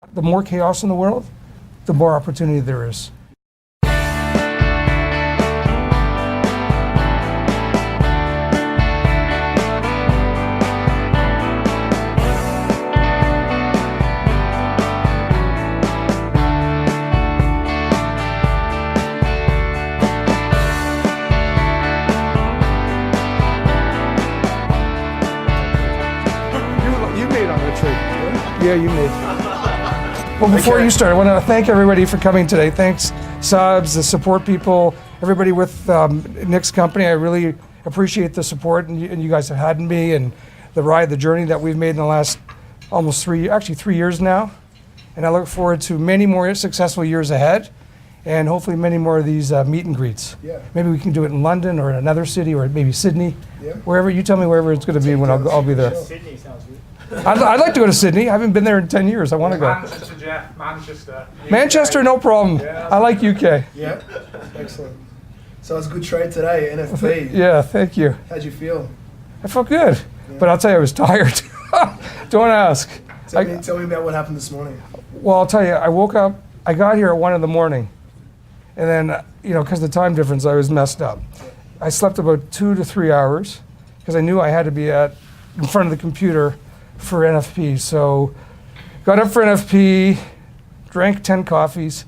The more chaos in the world, the more opportunity there is. You made on the trade. Yeah, you made. Well, before you start, I want to thank everybody for coming today. Thanks, subs, the support people, everybody with Nick's company. I really appreciate the support and you guys have had in me and the ride, the journey that we've made in the last almost 3 years now. And I look forward to many more successful years ahead and hopefully many more of these meet and greets. Yeah. Maybe we can do it in London or in another city or maybe Sydney. Yeah. Wherever, you tell me wherever it's going to be when I'll be there. Sydney sounds good. I'd like to go to Sydney. I haven't been there in 10 years. I want to go. Manchester, Jeff. Manchester. Manchester, no problem. Yeah. I like UK. Yeah, excellent. So it was a good trade today, NFP. Yeah, thank you. How'd you feel? I felt good, Yeah. but I'll tell you, I was tired. Don't ask. Tell me about what happened this morning. Well, I'll tell you, I woke up, I got here at 1 in the morning, and then, because of the time difference, I was messed up. I slept about 2 to 3 hours, because I knew I had to be in front of the computer for NFP. So, got up for NFP, drank 10 coffees,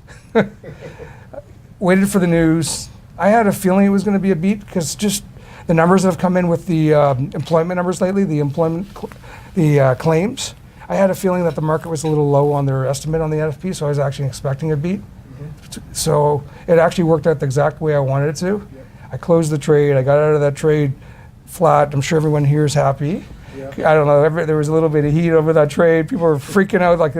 waited for the news. I had a feeling it was going to be a beat, because just the numbers that have come in with the employment numbers lately, the claims, I had a feeling that the market was a little low on their estimate on the NFP, so I was actually expecting a beat. Mm-hmm. So it actually worked out the exact way I wanted it to. Yep. I closed the trade, I got out of that trade flat. I'm sure everyone here is happy. Yep. I don't know, there was a little bit of heat over that trade. People were freaking out like,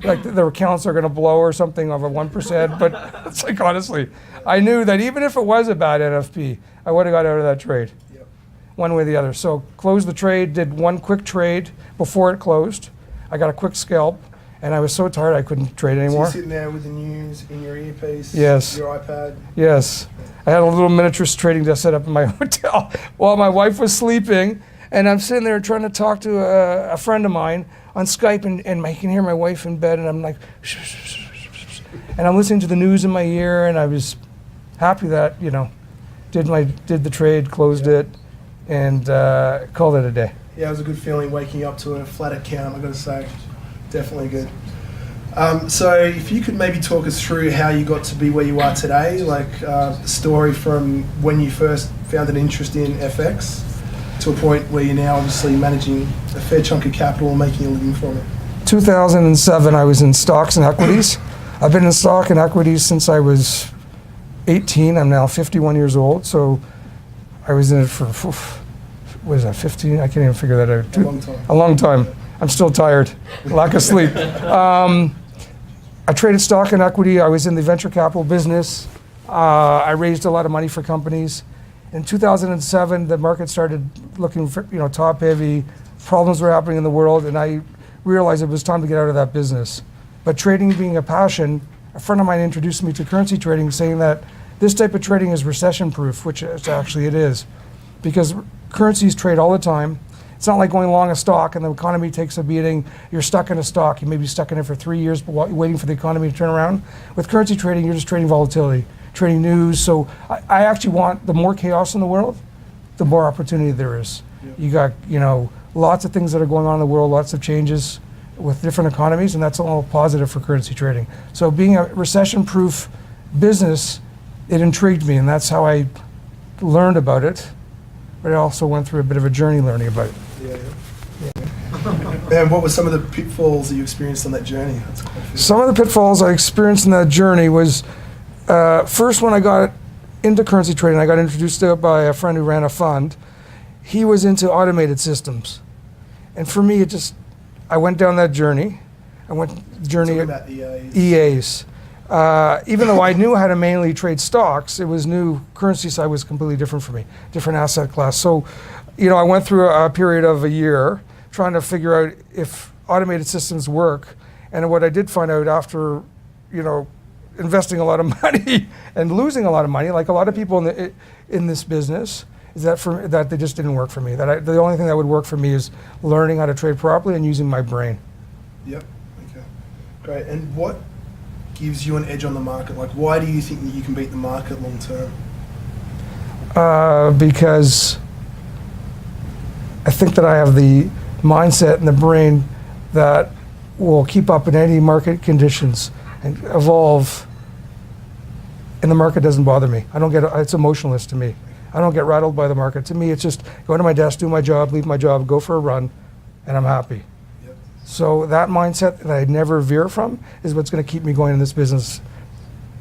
like their accounts are gonna blow or something over 1%, but it's like, honestly, I knew that even if it was a bad NFP, I would've got out of that trade. Yep. One way or the other. So closed the trade, did one quick trade before it closed. I got a quick scalp, and I was so tired I couldn't trade So anymore. you're sitting there with the news in your earpiece, Yes. your iPad. Yes. I had a little miniature trading desk set up in my hotel while my wife was sleeping, and I'm sitting there trying to talk to a friend of mine on Skype, and I can hear my wife in bed, and I'm like, shh, shh, shh, shh, shh, shh. And I'm listening to the news in my ear, and I was happy that, did the trade, closed it, and called it a day. Yeah, it was a good feeling waking up to a flat account, I've got to say. Definitely good. So if you could maybe talk us through how you got to be where you are today, like the story from when you first found an interest in FX to a point where you're now obviously managing a fair chunk of capital and making a living from it. 2007, I was in stocks and equities. I've been in stock and equities since I was 18. I'm now 51 years old, so I was in it for, what is that, 15? I can't even figure that out. A long time. A long time. I'm still tired, lack of sleep. I traded stock and equity. I was in the venture capital business. I raised a lot of money for companies. In 2007, the market started looking for, top heavy. Problems were happening in the world, and I realized it was time to get out of that business. But trading being a passion, a friend of mine introduced me to currency trading, saying that this type of trading is recession-proof, which actually it is, because currencies trade all the time. It's not like going long a stock and the economy takes a beating. You're stuck in a stock. You may be stuck in it for 3 years, but waiting for the economy to turn around. With currency trading, you're just trading volatility, trading news. So I actually want the more chaos in the world, the more opportunity there is. Yep. You got, lots of things that are going on in the world, lots of changes with different economies, and that's all positive for currency trading. So being a recession-proof business, it intrigued me, and that's how I learned about it. But I also went through a bit of a journey learning about it. Yeah. And what were some of the pitfalls that you experienced on that journey? Some of the pitfalls I experienced in that journey was, first when I got into currency trading, I got introduced to it by a friend who ran a fund. He was into automated systems. And for me, I went down that journey. I went journey about EAs. Even though I knew how to mainly trade stocks, it was new. Currency side was completely different for me, different asset class. So, I went through a period of a year trying to figure out if automated systems work. And what I did find out after, investing a lot of money and losing a lot of money, like a lot of people in this business, is that they just didn't work for me. The only thing that would work for me is learning how to trade properly and using my brain. Yep. Okay. Great. And what gives you an edge on the market? Like, why do you think that you can beat the market long term? Because I think that I have the mindset and the brain that will keep up in any market conditions and evolve, and the market doesn't bother me. I don't get, it's emotionless to me. I don't get rattled by the market. To me, it's just go to my desk, do my job, leave my job, go for a run, and I'm happy. Yep. So that mindset that I never veer from is what's going to keep me going in this business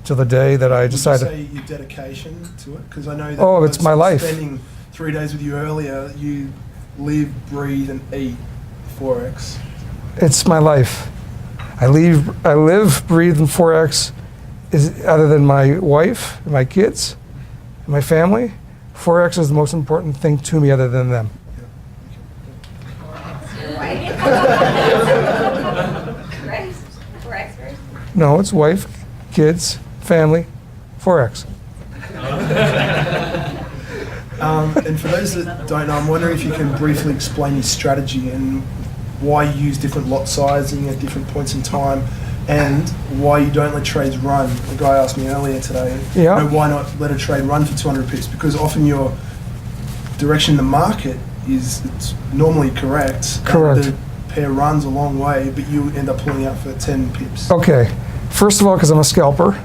till the day that I decide. Would you say your dedication to it? Because I know that. Oh, it's my life. Spending 3 days with you earlier, you live, breathe, and eat forex. It's my life. I live, breathe, and forex. Is other than my wife, my kids, and my family. Forex is the most important thing to me, other than them. Right? Forex first? No, it's wife, kids, family, forex. And for those that don't know, I'm wondering if you can briefly explain your strategy and why you use different lot sizing at different points in time, and why you don't let trades run. The guy asked me earlier today, Yeah. why not let a trade run for 200 pips? Because often your direction in the market is it's normally correct. Correct. And the pair runs a long way, but you end up pulling out for 10 pips. Okay, first of all, because I'm a scalper,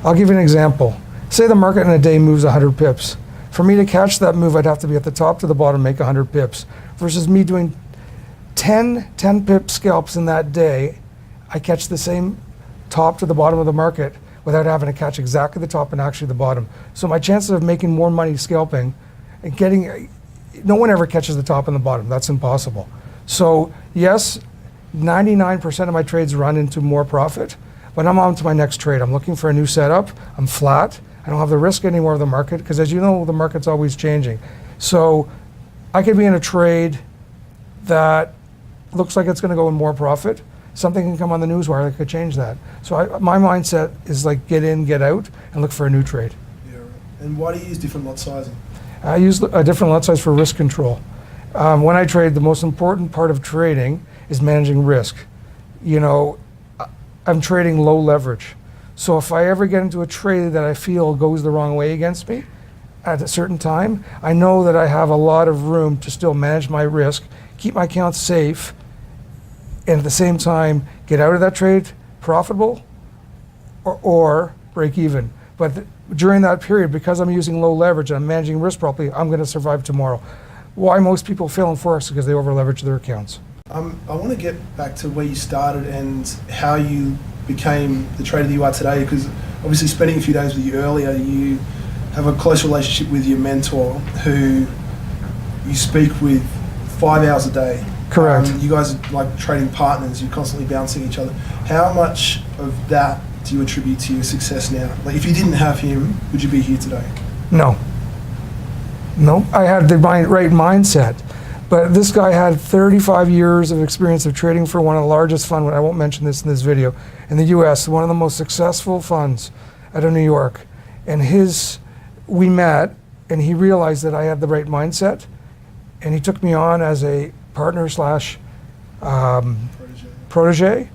I'll give you an example. Say the market in a day moves 100 pips. For me to catch that move, I'd have to be at the top to the bottom, make 100 pips. Versus me doing 10 pip scalps in that day, I catch the same top to the bottom of the market without having to catch exactly the top and actually the bottom. So my chances of making more money scalping and getting, no one ever catches the top and the bottom. That's impossible. So yes, 99% of my trades run into more profit, but I'm on to my next trade. I'm looking for a new setup. I'm flat. I don't have the risk anymore of the market because, as you know, the market's always changing. So I could be in a trade that looks like it's going to go in more profit. Something can come on the newswire that could change that. So my mindset is like get in, get out, and look for a new trade. Yeah, right. And why do you use different lot sizing? I use a different lot size for risk control. When I trade, the most important part of trading is managing risk. You know, I'm trading low leverage. So if I ever get into a trade that I feel goes the wrong way against me at a certain time, I know that I have a lot of room to still manage my risk, keep my accounts safe, and at the same time get out of that trade profitable or break even. But during that period, because I'm using low leverage and I'm managing risk properly, I'm going to survive tomorrow. Why most people fail in forex is because they over leverage their accounts. I want to get back to where you started and how you became the trader that you are today, because obviously spending a few days with you earlier, you have a close relationship with your mentor who you speak with 5 hours a day. Correct. You guys are like trading partners, you're constantly bouncing each other. How much of that do you attribute to your success now? Like, if you didn't have him, would you be here today? No, I had the right mindset. But this guy had 35 years of experience of trading for one of the largest funds, I won't mention this in this video, in the US, one of the most successful funds out of New York. And we met, and he realized that I had the right mindset, and he took me on as a partner slash protege,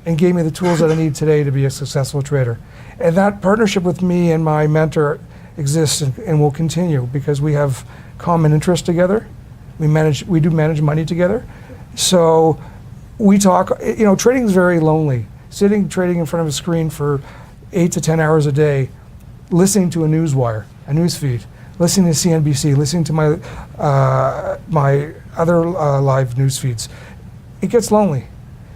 and gave me the tools that I need today to be a successful trader. And that partnership with me and my mentor exists and will continue because we have common interests together. We do manage money together. So we talk, you know, trading is very lonely. Trading in front of a screen for 8 to 10 hours a day, listening to a newswire, a news feed, listening to CNBC, listening to my other live news feeds. It gets lonely.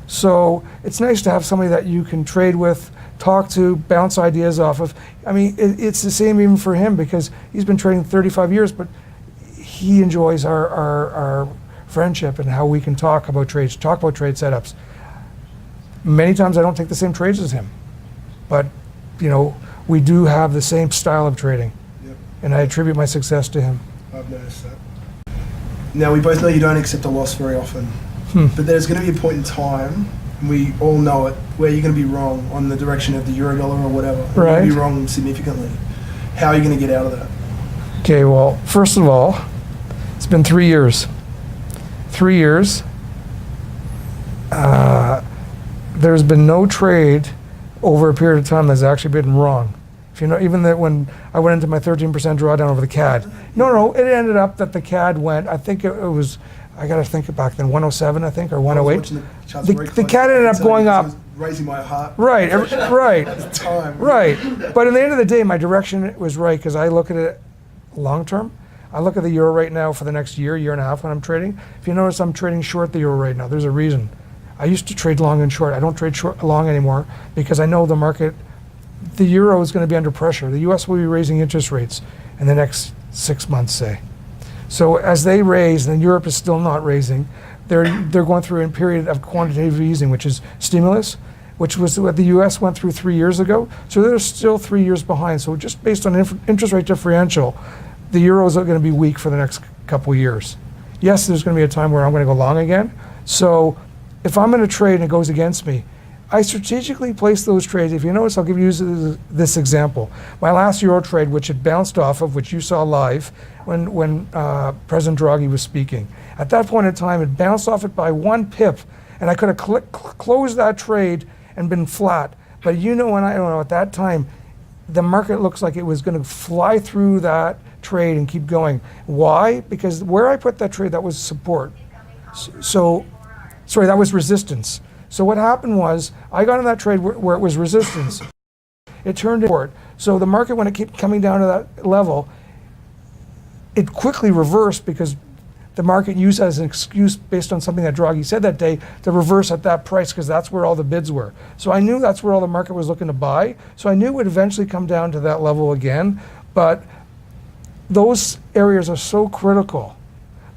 So it's nice to have somebody that you can trade with, talk to, bounce ideas off of. I mean, it's the same even for him because he's been trading 35 years, but he enjoys our friendship and how we can talk about trades, talk about trade setups. Many times I don't take the same trades as him, but you know, we do have the same style of trading. Yep. And I attribute my success to him. I've noticed that. Now, we both know you don't accept a loss very often, but there's going to be a point in time, and we all know it, where you're going to be wrong on the direction of the euro dollar or whatever. And Right. You're going to be wrong significantly. How are you going to get out of that? Okay, well, first of all, it's been 3 years. 3 years. there's been no trade over a period of time that's actually been wrong. If you know, even that when I went into my 13% drawdown over the CAD, no, it ended up that the CAD went, I think it was, I got to think it back then, 107, I think, or 108. The CAD ended up going up. Raising my heart. Right, right, Time. right. But at the end of the day, my direction was right because I look at it long term. I look at the euro right now for the next year and a half when I'm trading. If you notice, I'm trading short the euro right now. There's a reason. I used to trade long and short. I don't trade short long anymore because I know the market, the euro is going to be under pressure. The US will be raising interest rates in the next 6 months, say. So as they raise, and Europe is still not raising, they're going through a period of quantitative easing, which is stimulus, which was what the US went through 3 years ago. So they're still 3 years behind. So just based on interest rate differential, the euros are going to be weak for the next couple of years. Yes, there's going to be a time where I'm going to go long again. So if I'm going to trade and it goes against me, I strategically place those trades. If you notice, I'll give you this example. My last euro trade, which it bounced off of, which you saw live when President Draghi was speaking. At that point in time, it bounced off it by 1 pip, and I could have closed that trade and been flat. But you know, at that time, the market looks like it was going to fly through that trade and keep going. Why? Because where I put that trade, that was support. Sorry, that was resistance. So what happened was, I got in that trade where it was resistance. It turned into support. So the market, when it kept coming down to that level, it quickly reversed because the market used as an excuse based on something that Draghi said that day to reverse at that price because that's where all the bids were. So I knew that's where all the market was looking to buy. So I knew it would eventually come down to that level again. But those areas are so critical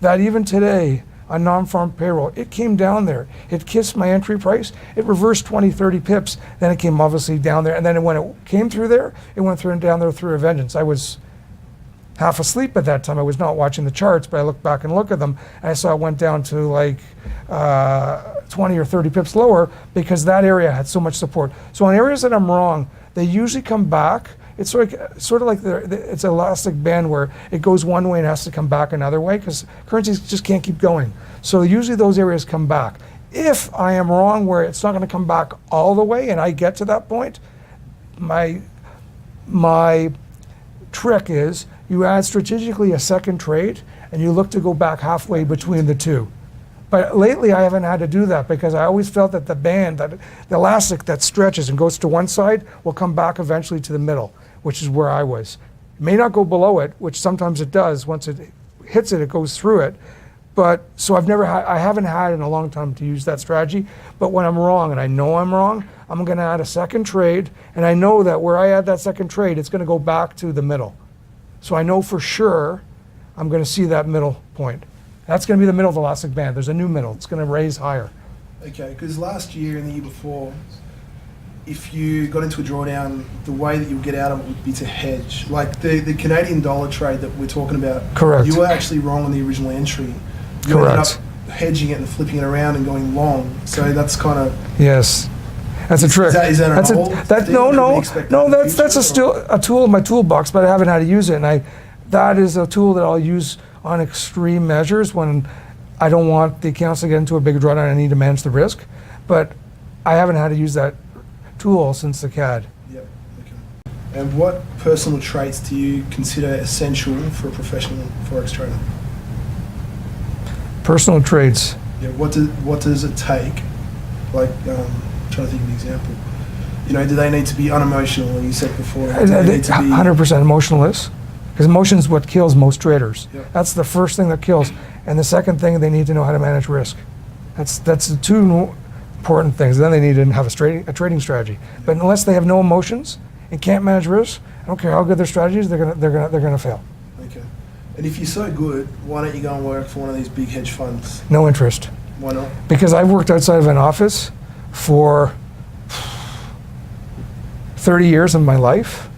that even today, on non-farm payroll, it came down there. It kissed my entry price. It reversed 20, 30 pips. Then it came obviously down there. And then when it came through there, it went through and down there through a vengeance. I was half asleep at that time. I was not watching the charts, but I looked back and looked at them, and I saw it went down to like 20 or 30 pips lower because that area had so much support. So on areas that I'm wrong, they usually come back. It's sort of like it's an elastic band where it goes one way and has to come back another way because currencies just can't keep going. So usually those areas come back. If I am wrong where it's not going to come back all the way and I get to that point, my trick is you add strategically a second trade and you look to go back halfway between the two. But lately I haven't had to do that because I always felt that the band, that the elastic that stretches and goes to one side will come back eventually to the middle, which is where I was. It may not go below it, which sometimes it does. Once it hits it, it goes through it. But so I haven't had in a long time to use that strategy. But when I'm wrong, and I know I'm wrong, I'm going to add a second trade, and I know that where I add that second trade, it's going to go back to the middle. So I know for sure I'm going to see that middle point. That's going to be the middle of the elastic band. There's a new middle. It's going to raise higher. Okay, because last year and the year before, if you got into a drawdown, the way that you would get out of it would be to hedge. Like the Canadian dollar trade that we're talking about. Correct. You were actually wrong on the original entry. You Correct. ended up hedging it and flipping it around and going long. So that's kind of... Yes. That's a trick. Is that that's an old thing? No, that's still a tool in my toolbox, but I haven't had to use it. And that is a tool that I'll use on extreme measures when I don't want the accounts to get into a big drawdown and I need to manage the risk. But I haven't had to use that tool since the CAD. Yep. Okay. And what personal traits do you consider essential for a professional forex trader? Personal traits. Yeah. What does it take? Like, trying to think of an example. You know, do they need to be unemotional? You said before. Do they need to be 100% emotionless, because emotion is what kills most traders. Yep. That's the first thing that kills, and the second thing, they need to know how to manage risk. That's the two important things. Then they need to have a trading strategy. But unless they have no emotions and can't manage risk, I don't care how good their strategy is, they're gonna fail. Okay. And if you're so good, why don't you go and work for one of these big hedge funds? No interest. Why not? Because I've worked outside of an office for 30 years of my life,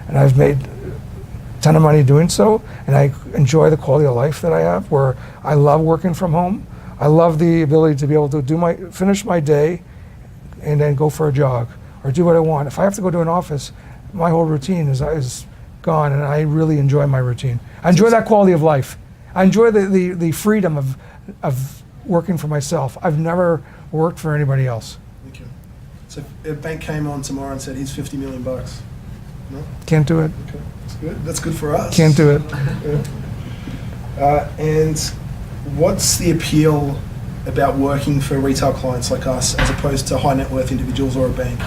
and I've made a ton of money doing so, and I enjoy the quality of life that I have, where I love working from home. I love the ability to be able to finish my day and then go for a jog or do what I want. If I have to go to an office, my whole routine is gone, and I really enjoy my routine. I enjoy that quality of life. I enjoy the freedom of working for myself. I've never worked for anybody else. Okay. So if a bank came on tomorrow and said, here's 50 million bucks. No? Can't do it. Okay, that's good. That's good for us. Can't do it. And what's the appeal about working for retail clients like us as opposed to high net worth individuals or a bank?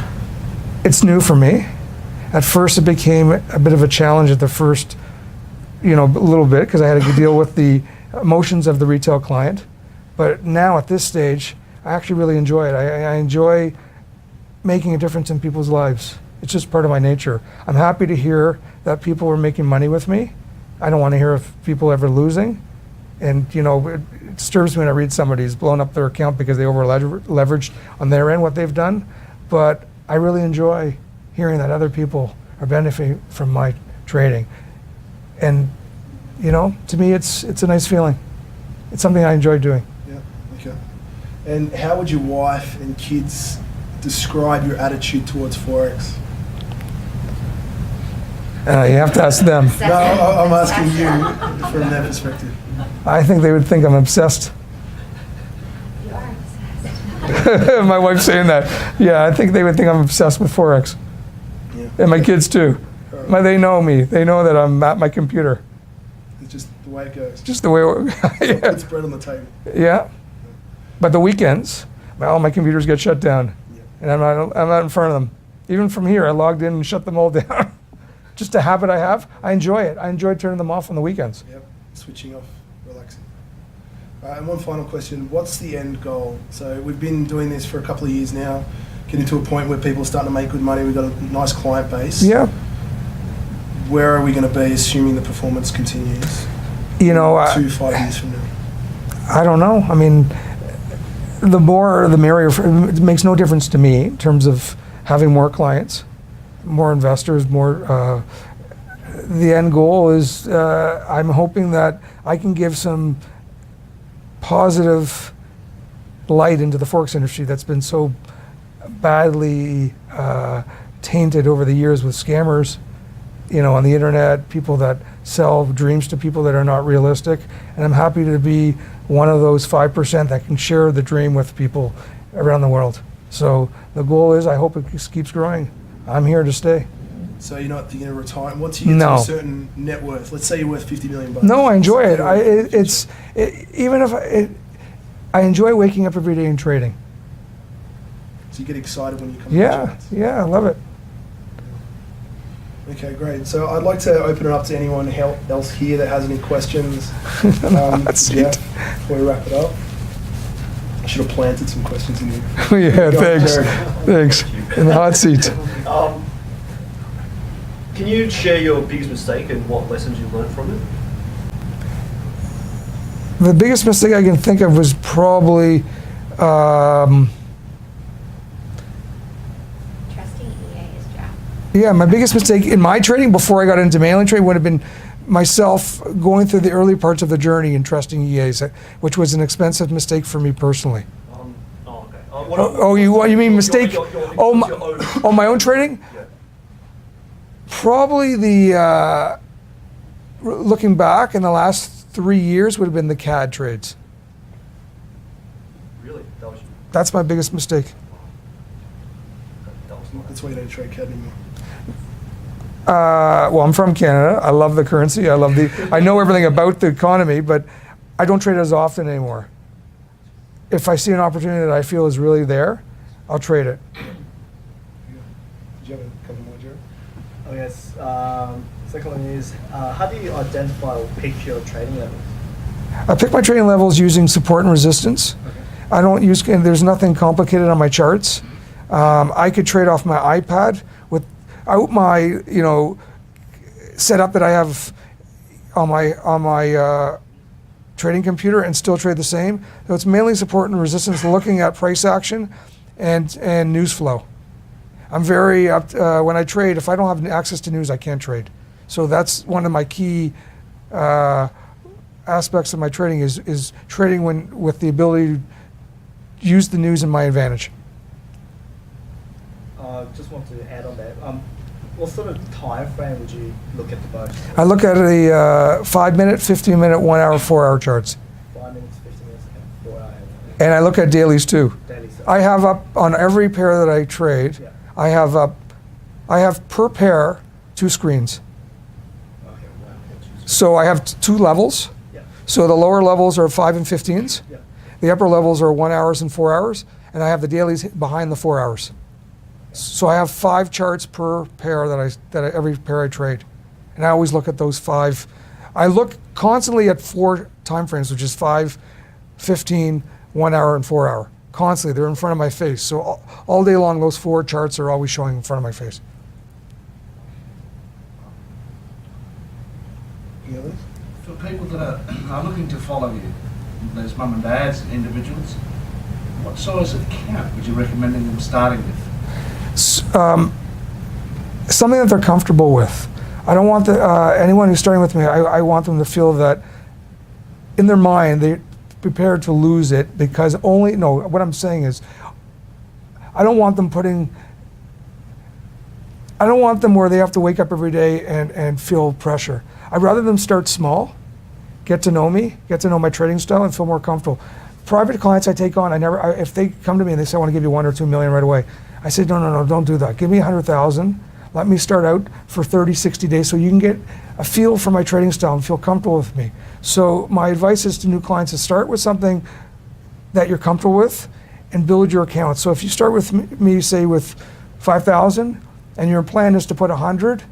It's new for me. At first, it became a bit of a challenge at the first, a little bit, because I had to deal with the emotions of the retail client. But now at this stage, I actually really enjoy it. I enjoy making a difference in people's lives. It's just part of my nature. I'm happy to hear that people are making money with me. I don't want to hear of people ever losing. And, it disturbs me when I read somebody's blown up their account because they over leveraged on their end what they've done. But I really enjoy hearing that other people are benefiting from my trading. And, to me, it's a nice feeling. It's something I enjoy doing. Yeah, okay. And how would your wife and kids describe your attitude towards forex? You have to ask them. No, I'm asking you from their perspective. I think they would think I'm obsessed. You are obsessed. My wife's saying that. Yeah, I think they would think I'm obsessed with forex. Yeah. And my kids too. They know me. They know that I'm at my computer. It's just the way it goes. Just the way yeah. It's bread on the table. Yeah. But the weekends, all my computers get shut down. Yeah. And I'm not in front of them. Even from here, I logged in and shut them all down. Just a habit I have. I enjoy it. I enjoy turning them off on the weekends. Yep, switching off, relaxing. And one final question, what's the end goal? So we've been doing this for a couple of years now, getting to a point where people are starting to make good money, we've got a nice client base. Yeah. Where are we going to be, assuming the performance continues? 5 years from now? I don't know. I mean, the more the merrier. It makes no difference to me in terms of having more clients, more investors, more. The end goal is I'm hoping that I can give some positive light into the forex industry that's been so badly tainted over the years with scammers, on the internet, people that sell dreams to people that are not realistic. And I'm happy to be one of those 5% that can share the dream with people around the world. So the goal is I hope it keeps growing. I'm here to stay. So you're not thinking of retiring? Once you get to a certain net worth, let's say you're worth 50 million bucks. No, I enjoy it. I enjoy waking up every day and trading. So you get excited when you come to Yeah, I love it. Okay, great. So I'd like to open it up to anyone else here that has any questions. That's Jeff, before we wrap it up. I should have planted some questions in there. Yeah, Go on, thanks. Jared. Thanks. In the hot seat. Can you share your biggest mistake and what lessons you learned from it? The biggest mistake I can think of was probably Trusting EA is Jeff. my biggest mistake in my trading before I got into mailing trade would have been myself going through the early parts of the journey and trusting EAs, which was an expensive mistake for me personally. Okay. You mean mistake? My own trading? Yeah. Probably looking back in the last 3 years would have been the CAD trades. Really? That's my biggest mistake. That was not. That's why you don't trade CAD anymore. Well, I'm from Canada. I love the currency. I know everything about the economy, but I don't trade as often anymore. If I see an opportunity that I feel is really there, I'll trade it. Did you have a couple more, Jared? Oh yes. Second one is, how do you identify or pick your trading levels? I pick my trading levels using support and resistance. Okay. I don't use, there's nothing complicated on my charts. I could trade off my iPad without my, setup that I have on my trading computer and still trade the same. So it's mainly support and resistance, looking at price action and news flow. I'm very, when I trade, if I don't have access to news, I can't trade. So that's one of my key aspects of my trading is trading with the ability to use the news in my advantage. Just want to add on that. What sort of time frame would you look at the most? I look at the 5-minute, 15-minute, 1 hour, 4 hour charts. 5 minutes, 15 minutes, and 4 hours. And I look at dailies too. Daily, so I have up on every pair that I trade, Yeah. I have per pair 2 screens. Okay, wow. So I have 2 levels. Yeah. So the lower levels are 5 and 15s. Yeah. The upper levels are 1 hours and 4 hours, and I have the dailies behind the 4 hours. So I have 5 charts per pair every pair I trade, and I always look at those 5. I look constantly at 4 time frames, which is 5, 15, 1 hour, and 4 hour. Constantly, they're in front of my face. So all day long, those 4 charts are always showing in front of my face. Really? For people that are looking to follow you, those mum and dads, individuals, what size account would you recommend them starting with? Something that they're comfortable with. I don't want anyone who's starting with me, I want them to feel that in their mind they're prepared to lose it because what I'm saying is I don't want them where they have to wake up every day and feel pressure. I'd rather them start small, get to know me, get to know my trading style, and feel more comfortable. Private clients I take on, if they come to me and they say I want to give you 1 or 2 million right away, I say no, don't do that. Give me 100,000. Let me start out for 30, 60 days so you can get a feel for my trading style and feel comfortable with me. So my advice is to new clients to start with something that you're comfortable with and build your account. So if you start with me, say with 5,000, and your plan is to put 100,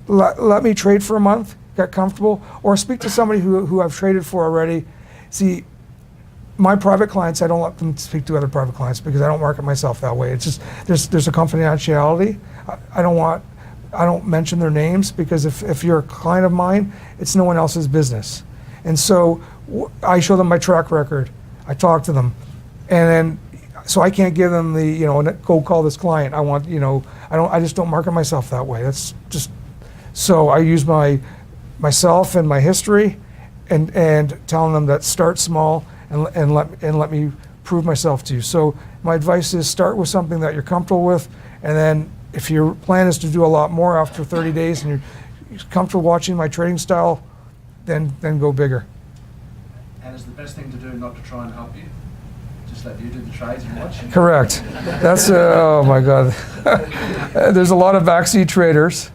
let me trade for a month, get comfortable, or speak to somebody who I've traded for already. See, my private clients, I don't let them speak to other private clients because I don't market myself that way. It's just there's a confidentiality. I don't mention their names because if you're a client of mine, it's no one else's business. And so I show them my track record. I talk to them, and then so I can't give them the go call this client. I just don't market myself that way. That's just so I use myself and my history, and telling them that start small. And let me prove myself to you. So my advice is start with something that you're comfortable with, and then if your plan is to do a lot more after 30 days and you're comfortable watching my trading style, then go bigger. And is the best thing to do not to try and help you? Just let you do the trades and watch? Correct. That's oh my God. There's a lot of backseat traders,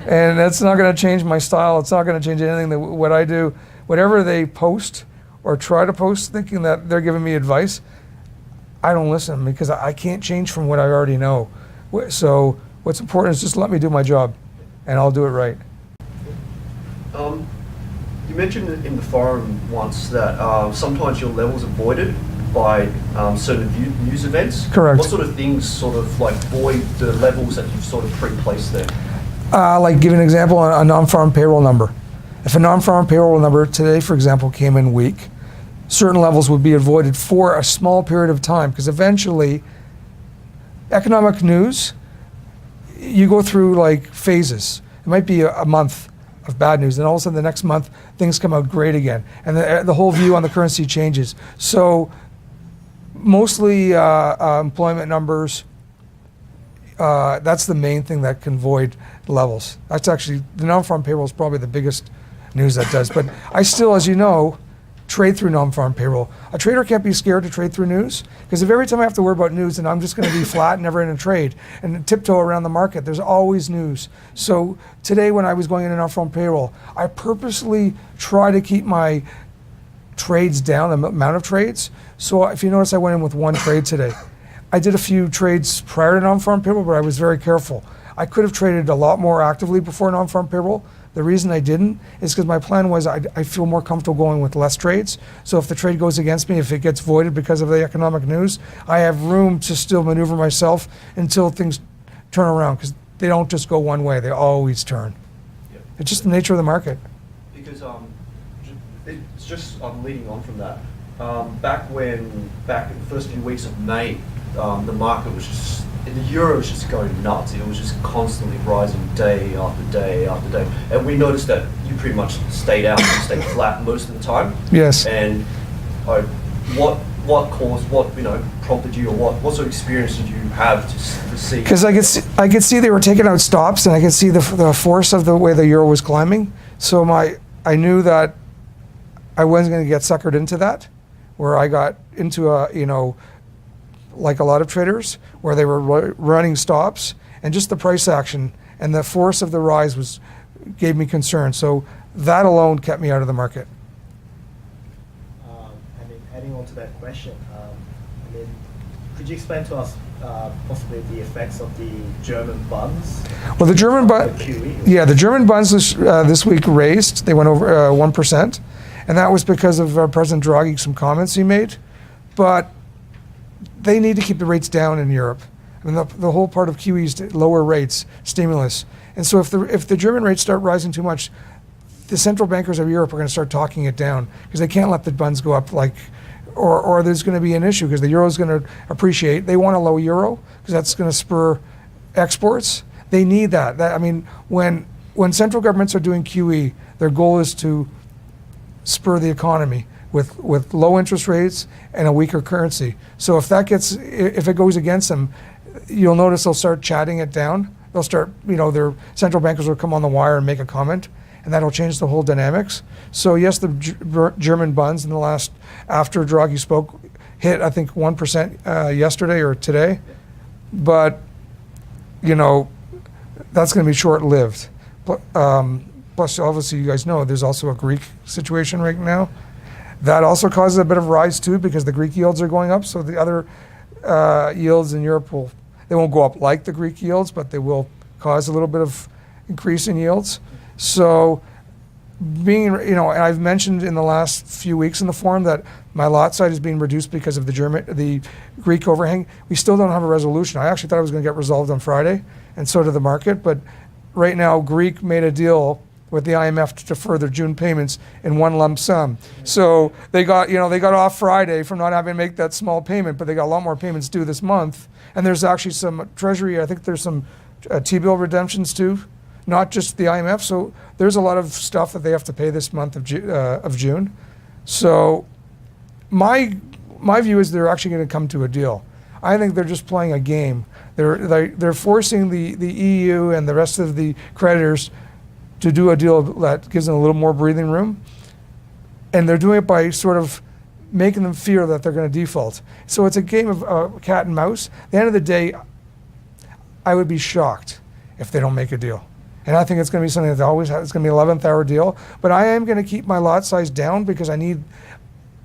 and that's not going to change my style. It's not going to change anything what I do. Whatever they post or try to post thinking that they're giving me advice, I don't listen because I can't change from what I already know. So what's important is just let me do my job, and I'll do it right. You mentioned in the forum once that sometimes your levels are voided by certain news events. Correct. What sort of things sort of like void the levels that you've sort of pre-placed there? Like give an example on a non-farm payroll number. If a non-farm payroll number today, for example, came in weak, certain levels would be avoided for a small period of time because eventually economic news, you go through like phases. It might be a month of bad news, and all of a sudden the next month things come out great again, and the whole view on the currency changes. So mostly employment numbers, that's the main thing that can void levels. That's actually, the non-farm payroll is probably the biggest news that does. But I still, as you know, trade through non-farm payroll. A trader can't be scared to trade through news because if every time I have to worry about news, then I'm just going to be flat and never in a trade and tiptoe around the market. There's always news. So today when I was going into non-farm payroll, I purposely try to keep my trades down, the amount of trades. So if you notice, I went in with 1 trade today. I did a few trades prior to non-farm payroll, but I was very careful. I could have traded a lot more actively before non-farm payroll. The reason I didn't is because my plan was I feel more comfortable going with less trades. So if the trade goes against me, if it gets voided because of the economic news, I have room to still maneuver myself until things turn around because they don't just go one way, they always turn. Yep. It's just the nature of the market. Because it's just I'm leading on from that. Back in the first few weeks of May, the market was just, the euro was just going nuts. It was just constantly rising day after day after day. And we noticed that you pretty much stayed out, stayed flat most of the time. Yes. And what prompted you, or what sort of experience did you have to see? Because I could see they were taking out stops, and I could see the force of the way the euro was climbing. So I knew that I wasn't going to get suckered into that, where I got into a like a lot of traders, where they were running stops, and just the price action and the force of the rise gave me concern. So that alone kept me out of the market. I mean, adding on to that question, I mean, could you explain to us possibly the effects of the German bonds? Well, the German The bond, QE? yeah, the German bonds this week raised. They went over 1%, and that was because of President Draghi, some comments he made. But they need to keep the rates down in Europe. I mean, the whole part of QE is to lower rates, stimulus. And so if the German rates start rising too much, the central bankers of Europe are going to start talking it down, because they can't let the bonds go up or there's going to be an issue because the euro is going to appreciate. They want a low euro because that's going to spur exports. They need that. I mean, when central governments are doing QE, their goal is to spur the economy with low interest rates and a weaker currency. So if it goes against them, you'll notice they'll start chatting it down. They'll start, their central bankers will come on the wire and make a comment, and that'll change the whole dynamics. So yes, the German bonds in the last, after Draghi spoke, hit I think 1% yesterday or today, but that's going to be short-lived. Plus, obviously, you guys know there's also a Greek situation right now. That also causes a bit of rise too, because the Greek yields are going up. So the other yields in Europe they won't go up like the Greek yields, but they will cause a little bit of increase in yields. So and I've mentioned in the last few weeks in the forum that my lot size is being reduced because of the Greek overhang. We still don't have a resolution. I actually thought it was going to get resolved on Friday, and so did the market. But right now, Greek made a deal with the IMF to defer their June payments in one lump sum. So they got off Friday from not having to make that small payment, but they got a lot more payments due this month. And there's actually some Treasury, I think there's some T-bill redemptions too, not just the IMF. So there's a lot of stuff that they have to pay this month of June. So my view is they're actually going to come to a deal. I think they're just playing a game. They're forcing the EU and the rest of the creditors to do a deal that gives them a little more breathing room. And they're doing it by sort of making them fear that they're going to default. So it's a game of cat and mouse. At the end of the day, I would be shocked if they don't make a deal. And I think it's going to be something that it's going to be an 11th hour deal. But I am going to keep my lot size down because I need,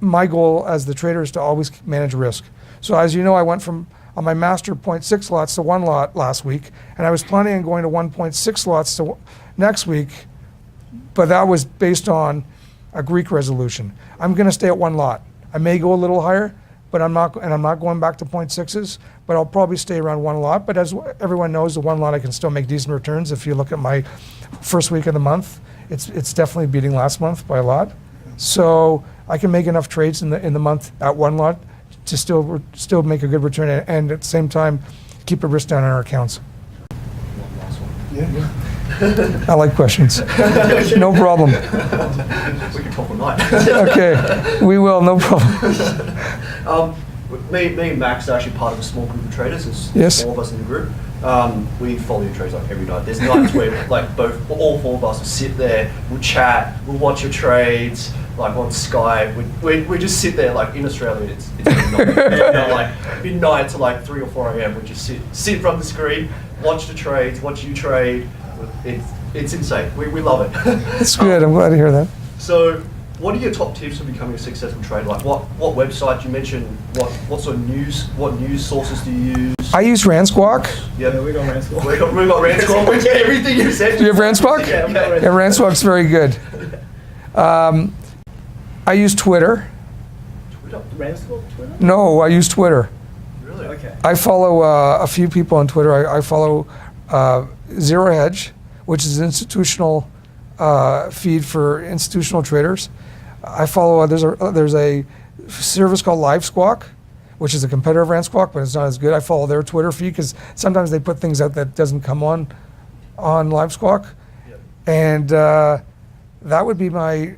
my goal as the trader is to always manage risk. So as you know, I went from on my master 0.6 lots to 1 lot last week, and I was planning on going to 1.6 lots to next week, but that was based on a Greek resolution. I'm going to stay at 1 lot. I may go a little higher, but I'm not going back to 0.6s, but I'll probably stay around 1 lot. But as everyone knows, the 1 lot I can still make decent returns. If you look at my first week of the month, it's definitely beating last month by a lot. So I can make enough trades in the month at 1 lot to still make a good return, and at the same time keep the risk down on our accounts. One last one. Yeah. I like questions. No problem. We can talk all night. Okay, we will, no problem. Me and Max are actually part of a small group of traders. There's Yes. 4 of us in the group. We follow your trades like every night. There's nights where all 4 of us will sit there, we'll chat, we'll watch your trades, like on Skype. We just sit there, like in Australia, it's midnight. Like midnight to like 3 or 4 a.m. We just sit from the screen, watch the trades, watch you trade. It's insane. We love it. That's good, I'm glad to hear that. So, what are your top tips for becoming a successful trader? Like, what website? You mentioned what sort of news sources do you use? I use Ransquawk. Yeah, we got Ransquawk. we got Ransquawk. We get everything you said. Do you have Ransquawk? Yeah, we got Yeah, Ransquawk's very good. I use Twitter. Ransquawk Twitter? No, I use Twitter. Really? Okay. I follow a few people on Twitter. I follow Zero Hedge, which is an institutional feed for institutional traders. I follow there's a service called LiveSquawk, which is a competitor of Ransquawk, but it's not as good. I follow their Twitter feed because sometimes they put things out that doesn't come on LiveSquawk, Yep. and that would be my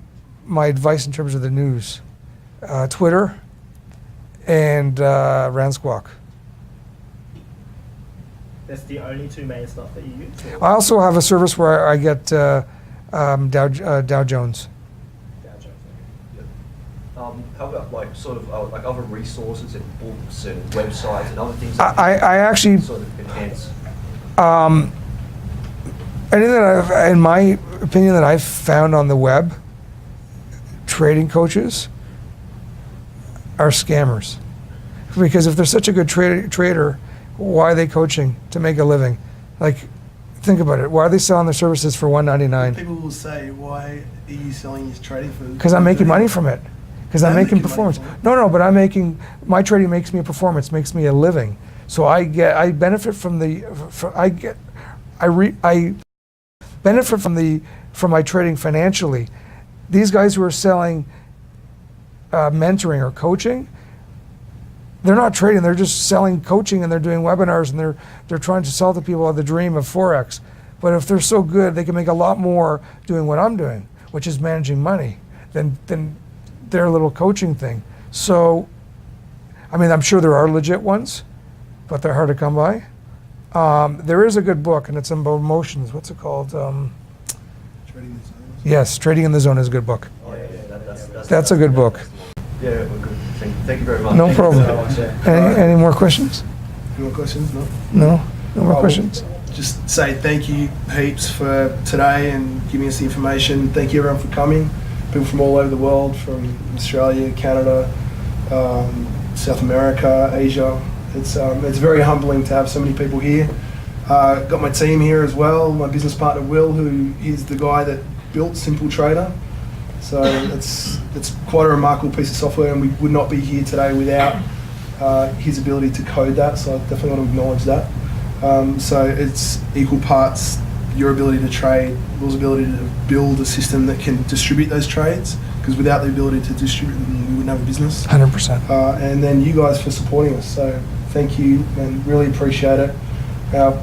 advice in terms of the news. Twitter and Ransquawk. That's the only 2 main stuff that you use? Or I also have a service where I get Dow Jones. Dow Jones, okay. how about like sort of like other resources and books and websites and other things? I actually, sort of enhance. anything that in my opinion, that I've found on the web, trading coaches are scammers. Because if they're such a good trader, why are they coaching to make a living? Like, think about it. Why are they selling their services for $199? People will say, why are you selling your trading for? Because I'm making money from it. Because I'm making making money performance. from it. No, but I'm making, my trading makes me a performance, makes me a living. So I benefit from I benefit from my trading financially. These guys who are selling mentoring or coaching, they're not trading, they're just selling coaching, and they're doing webinars, and they're trying to sell to people the dream of forex. But if they're so good, they can make a lot more doing what I'm doing, which is managing money, than their little coaching thing. So, I mean, I'm sure there are legit ones, but they're hard to come by. There is a good book, and it's about emotions. What's it called? Trading the zones. Yes, Trading in the Zone is a good book. Oh, yeah, That's a good book. Yeah, we're good. Thank you very much. No Thank you problem. so much, yeah. Any more questions? Any more questions? No? No more Oh, questions? Just say thank you heaps for today and giving us the information. Thank you everyone for coming. People from all over the world, from Australia, Canada, South America, Asia. It's very humbling to have so many people here. Got my team here as well. My business partner Will, who is the guy that built Simple Trader. So it's quite a remarkable piece of software, and we would not be here today without his ability to code that. So I definitely want to acknowledge that. So it's equal parts your ability to trade, Will's ability to build a system that can distribute those trades, because without the ability to distribute them, we wouldn't have a business. 100%. And then you guys for supporting us. So thank you, and really appreciate it.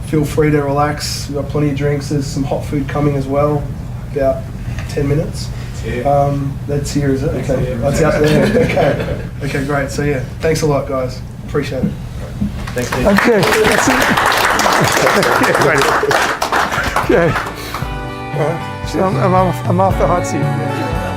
Feel free to relax. We've got plenty of drinks. There's some hot food coming as well, about 10 minutes. That's here, is it? Okay, that's out there. Okay, great. So yeah, thanks a lot, guys. Appreciate it. Thanks, Steve. Okay. That's it. Okay. So I'm off the hot seat.